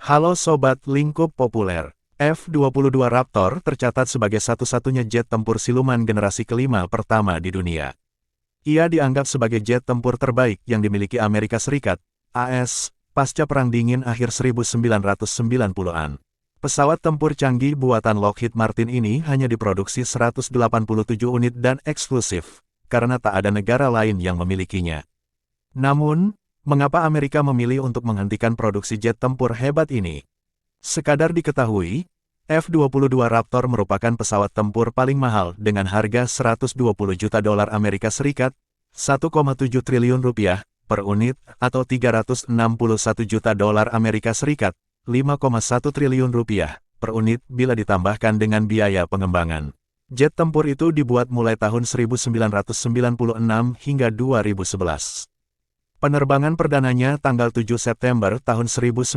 Halo Sobat Lingkup Populer. F-22 Raptor tercatat sebagai satu-satunya jet tempur siluman generasi kelima pertama di dunia. Ia dianggap sebagai jet tempur terbaik yang dimiliki Amerika Serikat, AS, pasca Perang Dingin akhir 1990-an. Pesawat tempur canggih buatan Lockheed Martin ini hanya diproduksi 187 unit dan eksklusif, karena tak ada negara lain yang memilikinya. Namun, mengapa Amerika memilih untuk menghentikan produksi jet tempur hebat ini? Sekadar diketahui, F-22 Raptor merupakan pesawat tempur paling mahal dengan harga 120 juta dolar Amerika Serikat, 1,7 triliun rupiah per unit, atau 361 juta dolar Amerika Serikat, 5,1 triliun rupiah per unit bila ditambahkan dengan biaya pengembangan. Jet tempur itu dibuat mulai tahun 1996 hingga 2011. Penerbangan perdananya tanggal 7 September tahun 1997.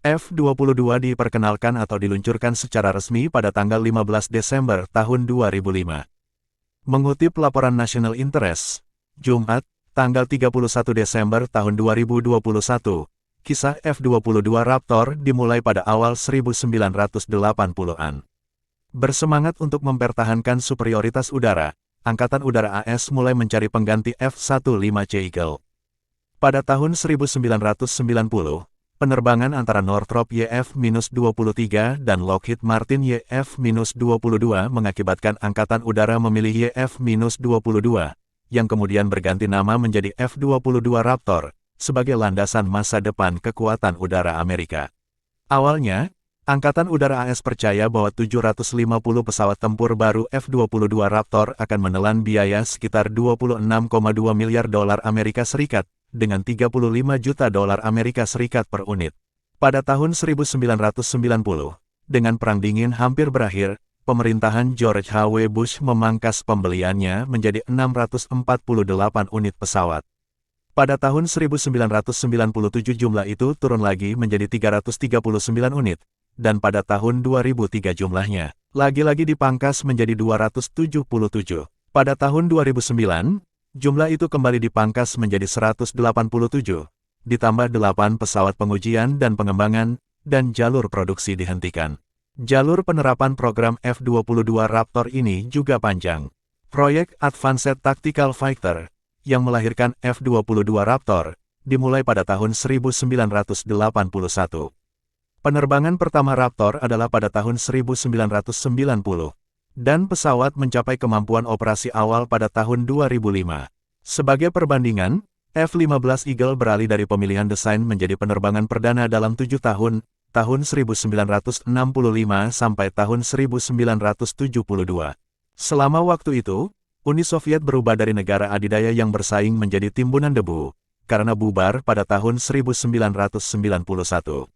F-22 diperkenalkan atau diluncurkan secara resmi pada tanggal 15 Desember tahun 2005. Mengutip laporan National Interest, Jumat, tanggal 31 Desember tahun 2021, kisah F-22 Raptor dimulai pada awal 1980-an. Bersemangat untuk mempertahankan superioritas udara, Angkatan Udara AS mulai mencari pengganti F-15C Eagle. Pada tahun 1990, penerbangan antara Northrop YF-23 dan Lockheed Martin YF-22 mengakibatkan Angkatan Udara memilih YF-22, yang kemudian berganti nama menjadi F-22 Raptor, sebagai landasan masa depan kekuatan udara Amerika. Awalnya, Angkatan Udara AS percaya bahwa 750 pesawat tempur baru F-22 Raptor akan menelan biaya sekitar 26,2 miliar dolar Amerika Serikat, dengan 35 juta dolar Amerika Serikat per unit. Pada tahun 1990, dengan Perang Dingin hampir berakhir, pemerintahan George H.W. Bush memangkas pembeliannya menjadi 648 unit pesawat. Pada tahun 1997 jumlah itu turun lagi menjadi 339 unit, dan pada tahun 2003 jumlahnya lagi-lagi dipangkas menjadi 277. Pada tahun 2009, jumlah itu kembali dipangkas menjadi 187, ditambah 8 pesawat pengujian dan pengembangan, dan jalur produksi dihentikan. Jalur penerapan program F-22 Raptor ini juga panjang. Proyek Advanced Tactical Fighter, yang melahirkan F-22 Raptor, dimulai pada tahun 1981. Penerbangan pertama Raptor adalah pada tahun 1990, dan pesawat mencapai kemampuan operasi awal pada tahun 2005. Sebagai perbandingan, F-15 Eagle beralih dari pemilihan desain menjadi penerbangan perdana dalam 7 tahun, tahun 1965 sampai tahun 1972. Selama waktu itu, Uni Soviet berubah dari negara adidaya yang bersaing menjadi timbunan debu, karena bubar pada tahun 1991.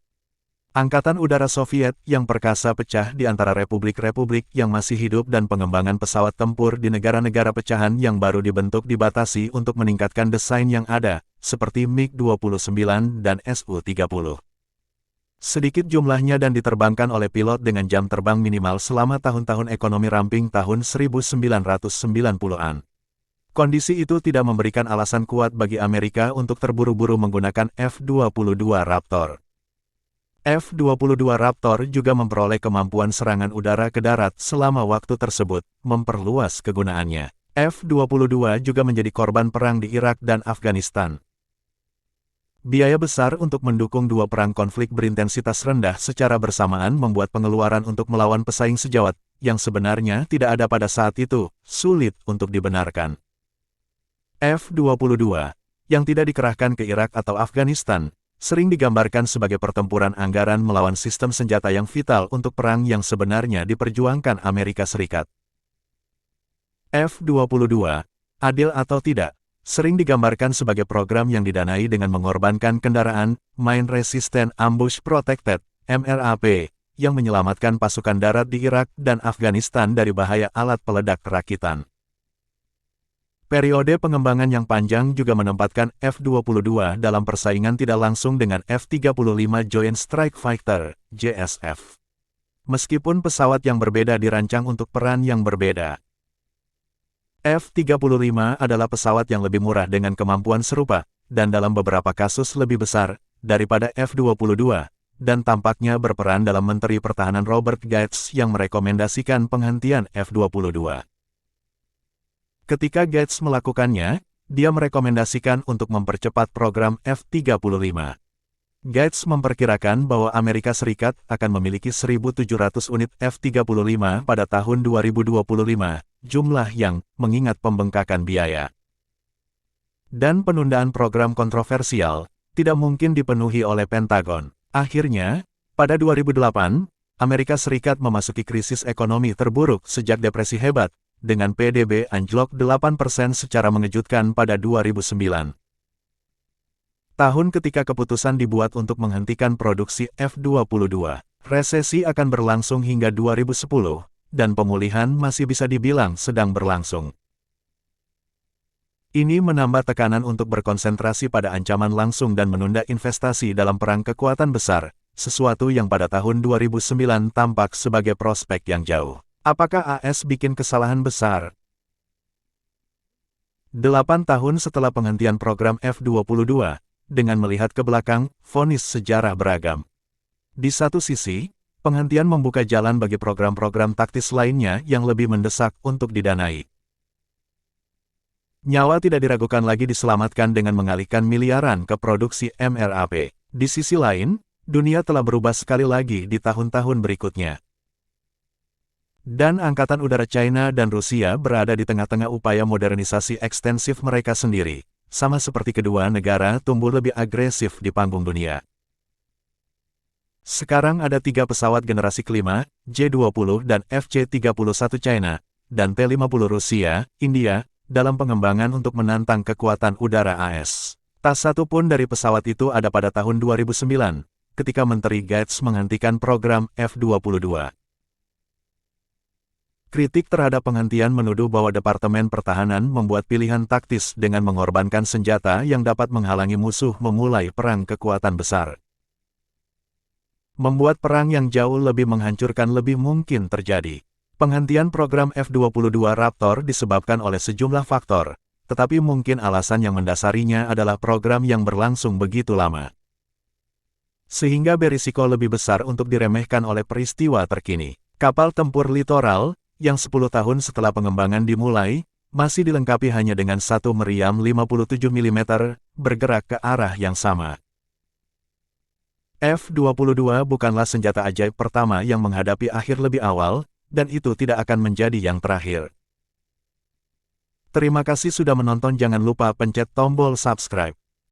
Angkatan Udara Soviet yang perkasa pecah di antara republik-republik yang masih hidup dan pengembangan pesawat tempur di negara-negara pecahan yang baru dibentuk dibatasi untuk meningkatkan desain yang ada, seperti MiG-29 dan Su-30. Sedikit jumlahnya dan diterbangkan oleh pilot dengan jam terbang minimal selama tahun-tahun ekonomi ramping tahun 1990-an. Kondisi itu tidak memberikan alasan kuat bagi Amerika untuk terburu-buru menggunakan F-22 Raptor. F-22 Raptor juga memperoleh kemampuan serangan udara ke darat selama waktu tersebut, memperluas kegunaannya. F-22 juga menjadi korban perang di Irak dan Afghanistan. Biaya besar untuk mendukung dua perang konflik berintensitas rendah secara bersamaan membuat pengeluaran untuk melawan pesaing sejawat, yang sebenarnya tidak ada pada saat itu, sulit untuk dibenarkan. F-22, yang tidak dikerahkan ke Irak atau Afghanistan, sering digambarkan sebagai pertempuran anggaran melawan sistem senjata yang vital untuk perang yang sebenarnya diperjuangkan Amerika Serikat. F-22, adil atau tidak, sering digambarkan sebagai program yang didanai dengan mengorbankan kendaraan, Mine Resistant Ambush Protected, MRAP, yang menyelamatkan pasukan darat di Irak dan Afghanistan dari bahaya alat peledak rakitan. Periode pengembangan yang panjang juga menempatkan F-22 dalam persaingan tidak langsung dengan F-35 Joint Strike Fighter, JSF. Meskipun pesawat yang berbeda dirancang untuk peran yang berbeda. F-35 adalah pesawat yang lebih murah dengan kemampuan serupa, dan dalam beberapa kasus lebih besar, daripada F-22, dan tampaknya berperan dalam Menteri Pertahanan Robert Gates yang merekomendasikan penghentian F-22. Ketika Gates melakukannya, dia merekomendasikan untuk mempercepat program F-35. Gates memperkirakan bahwa Amerika Serikat akan memiliki 1.700 unit F-35 pada tahun 2025, jumlah yang mengingat pembengkakan biaya. Dan penundaan program kontroversial tidak mungkin dipenuhi oleh Pentagon. Akhirnya, pada 2008, Amerika Serikat memasuki krisis ekonomi terburuk sejak Depresi Hebat, dengan PDB anjlok 8% secara mengejutkan pada 2009. Tahun ketika keputusan dibuat untuk menghentikan produksi F-22, resesi akan berlangsung hingga 2010, dan pemulihan masih bisa dibilang sedang berlangsung. Ini menambah tekanan untuk berkonsentrasi pada ancaman langsung dan menunda investasi dalam perang kekuatan besar, sesuatu yang pada tahun 2009 tampak sebagai prospek yang jauh. Apakah AS bikin kesalahan besar? 8 tahun setelah penghentian program F-22, dengan melihat ke belakang, vonis sejarah beragam. Di satu sisi, penghentian membuka jalan bagi program-program taktis lainnya yang lebih mendesak untuk didanai. Nyawa tidak diragukan lagi diselamatkan dengan mengalihkan miliaran ke produksi MRAP. Di sisi lain, dunia telah berubah sekali lagi di tahun-tahun berikutnya. Dan Angkatan Udara China dan Rusia berada di tengah-tengah upaya modernisasi ekstensif mereka sendiri, sama seperti kedua negara tumbuh lebih agresif di panggung dunia. Sekarang ada 3 pesawat generasi kelima, J-20 dan FC-31 China, dan T-50 Rusia, India, dalam pengembangan untuk menantang kekuatan udara AS. Tak satu pun dari pesawat itu ada pada tahun 2009, ketika Menteri Gates menghentikan program F-22. Kritik terhadap penghentian menuduh bahwa Departemen Pertahanan membuat pilihan taktis dengan mengorbankan senjata yang dapat menghalangi musuh memulai perang kekuatan besar. Membuat perang yang jauh lebih menghancurkan lebih mungkin terjadi. Penghentian program F-22 Raptor disebabkan oleh sejumlah faktor, tetapi mungkin alasan yang mendasarinya adalah program yang berlangsung begitu lama, sehingga berisiko lebih besar untuk diremehkan oleh peristiwa terkini. Kapal tempur littoral, yang 10 tahun setelah pengembangan dimulai, masih dilengkapi hanya dengan satu meriam 57 mm, bergerak ke arah yang sama. F-22 bukanlah senjata ajaib pertama yang menghadapi akhir lebih awal, dan itu tidak akan menjadi yang terakhir. Terima kasih sudah menonton, jangan lupa pencet tombol subscribe.